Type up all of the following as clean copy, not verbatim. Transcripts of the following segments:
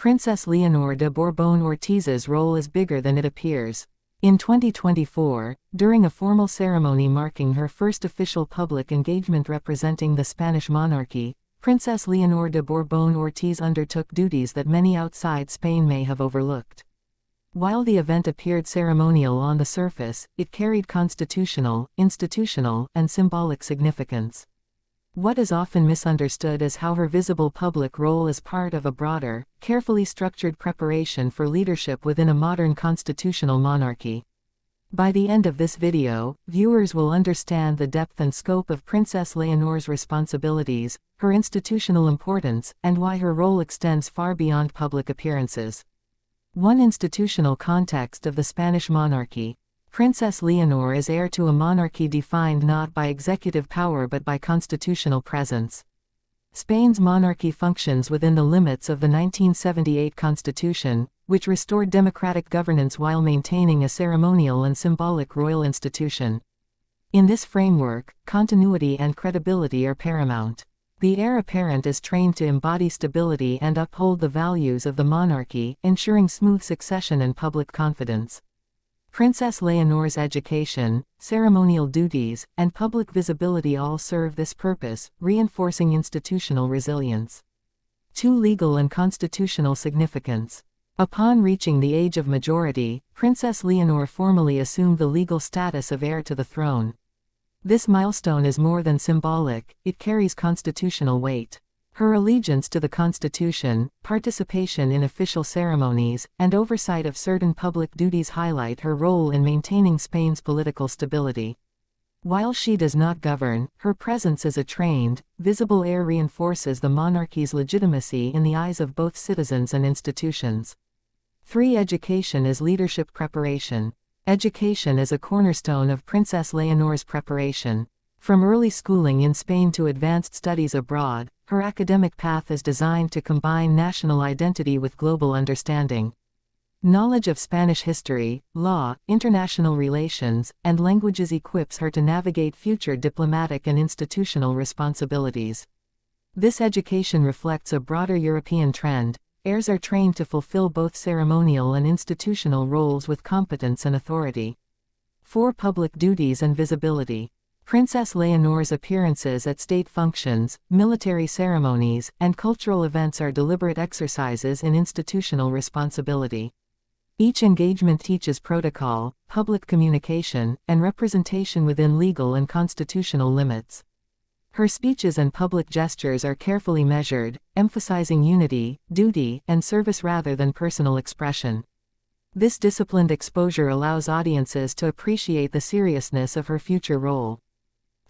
Princess Leonor de Borbón Ortiz's role is bigger than it appears. In 2024, during a formal ceremony marking her first official public engagement representing the Spanish monarchy, Princess Leonor de Borbón Ortiz undertook duties that many outside Spain may have overlooked. While the event appeared ceremonial on the surface, it carried constitutional, institutional, and symbolic significance. What is often misunderstood is how her visible public role is part of a broader, carefully structured preparation for leadership within a modern constitutional monarchy. By the end of this video, viewers will understand the depth and scope of Princess Leonor's responsibilities, her institutional importance, and why her role extends far beyond public appearances. 1. Institutional context of the Spanish monarchy. Princess Leonor is heir to a monarchy defined not by executive power but by constitutional presence. Spain's monarchy functions within the limits of the 1978 Constitution, which restored democratic governance while maintaining a ceremonial and symbolic royal institution. In this framework, continuity and credibility are paramount. The heir apparent is trained to embody stability and uphold the values of the monarchy, ensuring smooth succession and public confidence. Princess Leonor's education, ceremonial duties, and public visibility all serve this purpose, reinforcing institutional resilience. 2. Legal and constitutional significance. Upon reaching the age of majority, Princess Leonor formally assumed the legal status of heir to the throne. This milestone is more than symbolic, it carries constitutional weight. Her allegiance to the Constitution, participation in official ceremonies, and oversight of certain public duties highlight her role in maintaining Spain's political stability. While she does not govern, her presence as a trained, visible heir reinforces the monarchy's legitimacy in the eyes of both citizens and institutions. 3. Education as leadership preparation. Education is a cornerstone of Princess Leonor's preparation. From early schooling in Spain to advanced studies abroad, her academic path is designed to combine national identity with global understanding. Knowledge of Spanish history, law, international relations, and languages equips her to navigate future diplomatic and institutional responsibilities. This education reflects a broader European trend. Heirs are trained to fulfill both ceremonial and institutional roles with competence and authority. 4. Public duties and visibility. Princess Leonor's appearances at state functions, military ceremonies, and cultural events are deliberate exercises in institutional responsibility. Each engagement teaches protocol, public communication, and representation within legal and constitutional limits. Her speeches and public gestures are carefully measured, emphasizing unity, duty, and service rather than personal expression. This disciplined exposure allows audiences to appreciate the seriousness of her future role.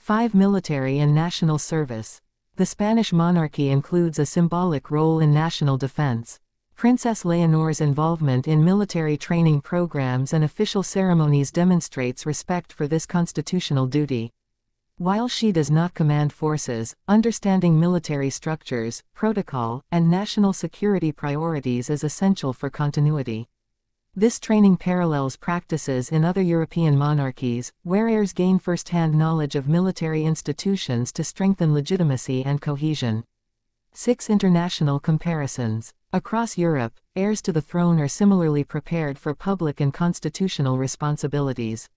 5. Military and national service. The Spanish monarchy includes a symbolic role in national defense. Princess Leonor's involvement in military training programs and official ceremonies demonstrates respect for this constitutional duty. While she does not command forces, understanding military structures, protocol, and national security priorities is essential for continuity. This training parallels practices in other European monarchies, where heirs gain first-hand knowledge of military institutions to strengthen legitimacy and cohesion. 6. International comparisons. Across Europe, heirs to the throne are similarly prepared for public and constitutional responsibilities.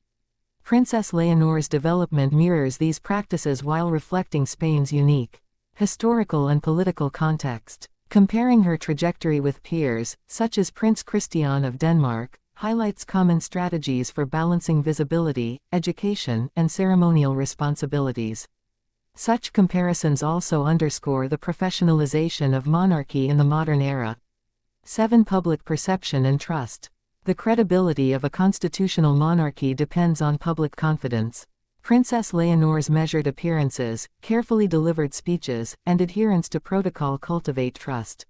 Princess Leonor's development mirrors these practices while reflecting Spain's unique historical and political context. Comparing her trajectory with peers, such as Prince Christian of Denmark, highlights common strategies for balancing visibility, education, and ceremonial responsibilities. Such comparisons also underscore the professionalization of monarchy in the modern era. 7. Public perception and trust. The credibility of a constitutional monarchy depends on public confidence. Princess Leonor's measured appearances, carefully delivered speeches, and adherence to protocol cultivate trust.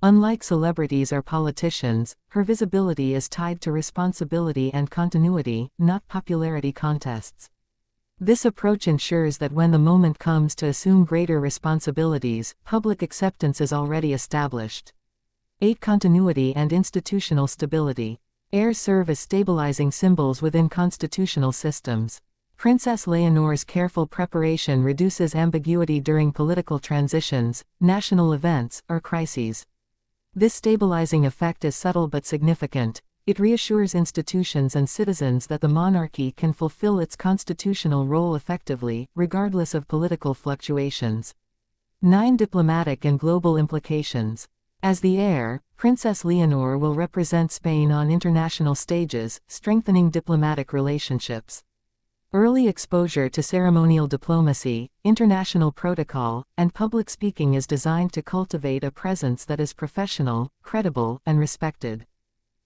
Unlike celebrities or politicians, her visibility is tied to responsibility and continuity, not popularity contests. This approach ensures that when the moment comes to assume greater responsibilities, public acceptance is already established. 8. Continuity and institutional stability. Heirs serve as stabilizing symbols within constitutional systems. Princess Leonor's careful preparation reduces ambiguity during political transitions, national events, or crises. This stabilizing effect is subtle but significant. It reassures institutions and citizens that the monarchy can fulfill its constitutional role effectively, regardless of political fluctuations. 9. Diplomatic and global implications. As the heir, Princess Leonor will represent Spain on international stages, strengthening diplomatic relationships. Early exposure to ceremonial diplomacy, international protocol, and public speaking is designed to cultivate a presence that is professional, credible, and respected.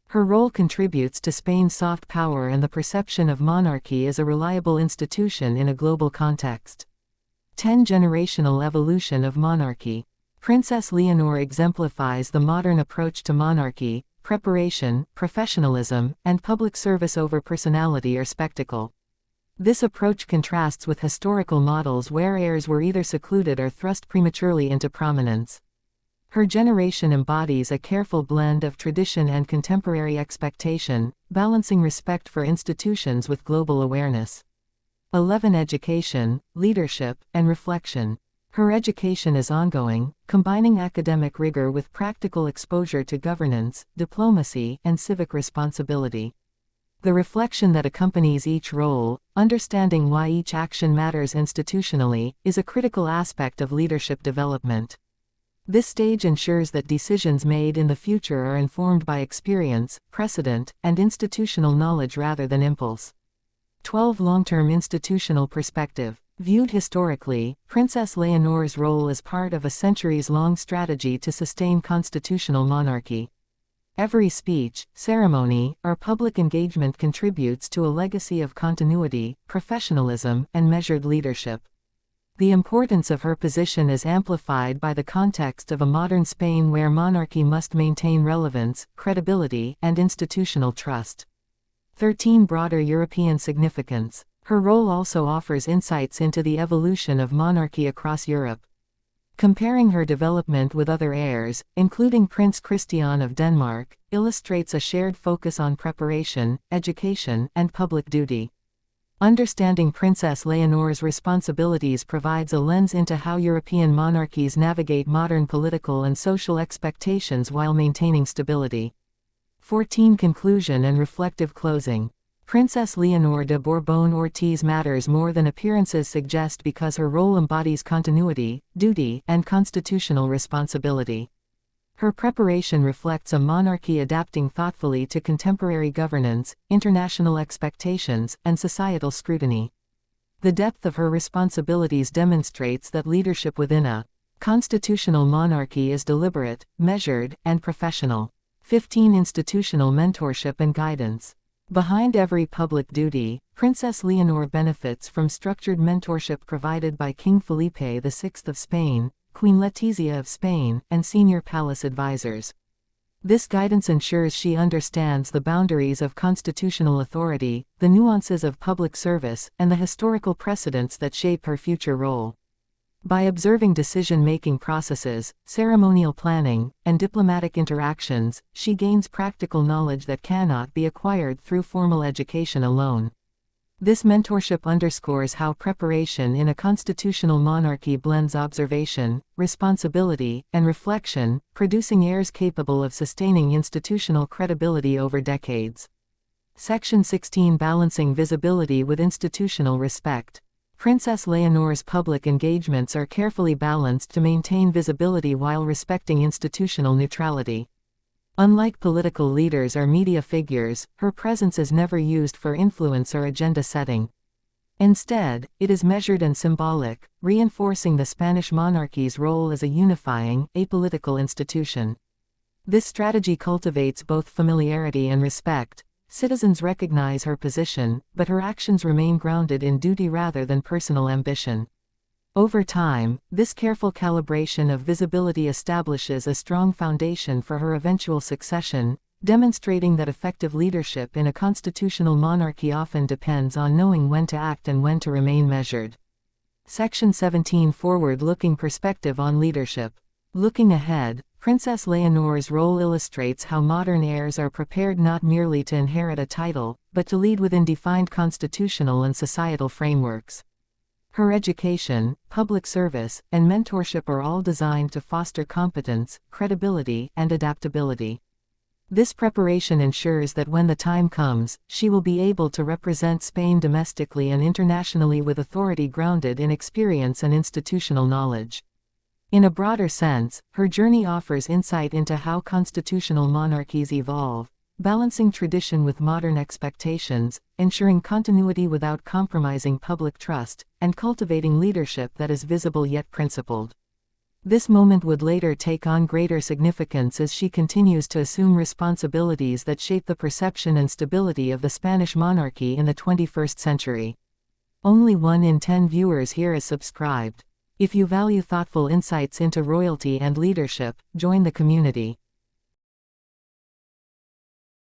Her role contributes to Spain's soft power and the perception of monarchy as a reliable institution in a global context. 10. Generational evolution of monarchy. Princess Leonor exemplifies the modern approach to monarchy: preparation, professionalism, and public service over personality or spectacle. This approach contrasts with historical models where heirs were either secluded or thrust prematurely into prominence. Her generation embodies a careful blend of tradition and contemporary expectation, balancing respect for institutions with global awareness. 11. Education, leadership, and reflection. Her education is ongoing, combining academic rigor with practical exposure to governance, diplomacy, and civic responsibility. The reflection that accompanies each role, understanding why each action matters institutionally, is a critical aspect of leadership development. This stage ensures that decisions made in the future are informed by experience, precedent, and institutional knowledge rather than impulse. 12. Long-term institutional perspective. Viewed historically, Princess Leonor's role is part of a centuries-long strategy to sustain constitutional monarchy. Every speech, ceremony, or public engagement contributes to a legacy of continuity, professionalism, and measured leadership. The importance of her position is amplified by the context of a modern Spain where monarchy must maintain relevance, credibility, and institutional trust. 13. Broader European significance. Her role also offers insights into the evolution of monarchy across Europe. Comparing her development with other heirs, including Prince Christian of Denmark, illustrates a shared focus on preparation, education, and public duty. Understanding Princess Leonor's responsibilities provides a lens into how European monarchies navigate modern political and social expectations while maintaining stability. 14. Conclusion and reflective closing. Princess Leonor de Borbón Ortiz matters more than appearances suggest because her role embodies continuity, duty, and constitutional responsibility. Her preparation reflects a monarchy adapting thoughtfully to contemporary governance, international expectations, and societal scrutiny. The depth of her responsibilities demonstrates that leadership within a constitutional monarchy is deliberate, measured, and professional. 15. Institutional mentorship and guidance. Behind every public duty, Princess Leonor benefits from structured mentorship provided by King Felipe VI of Spain, Queen Letizia of Spain, and senior palace advisors. This guidance ensures she understands the boundaries of constitutional authority, the nuances of public service, and the historical precedents that shape her future role. By observing decision-making processes, ceremonial planning, and diplomatic interactions, she gains practical knowledge that cannot be acquired through formal education alone. This mentorship underscores how preparation in a constitutional monarchy blends observation, responsibility, and reflection, producing heirs capable of sustaining institutional credibility over decades. Section 16. Balancing visibility with institutional respect. Princess Leonor's public engagements are carefully balanced to maintain visibility while respecting institutional neutrality. Unlike political leaders or media figures, her presence is never used for influence or agenda setting. Instead, it is measured and symbolic, reinforcing the Spanish monarchy's role as a unifying, apolitical institution. This strategy cultivates both familiarity and respect. Citizens recognize her position, but her actions remain grounded in duty rather than personal ambition. Over time, this careful calibration of visibility establishes a strong foundation for her eventual succession, demonstrating that effective leadership in a constitutional monarchy often depends on knowing when to act and when to remain measured. Section 17. Forward-looking perspective on leadership. Looking ahead, Princess Leonor's role illustrates how modern heirs are prepared not merely to inherit a title, but to lead within defined constitutional and societal frameworks. Her education, public service, and mentorship are all designed to foster competence, credibility, and adaptability. This preparation ensures that when the time comes, she will be able to represent Spain domestically and internationally with authority grounded in experience and institutional knowledge. In a broader sense, her journey offers insight into how constitutional monarchies evolve, balancing tradition with modern expectations, ensuring continuity without compromising public trust, and cultivating leadership that is visible yet principled. This moment would later take on greater significance as she continues to assume responsibilities that shape the perception and stability of the Spanish monarchy in the 21st century. Only 1 in 10 viewers here is subscribed. If you value thoughtful insights into royalty and leadership, join the community.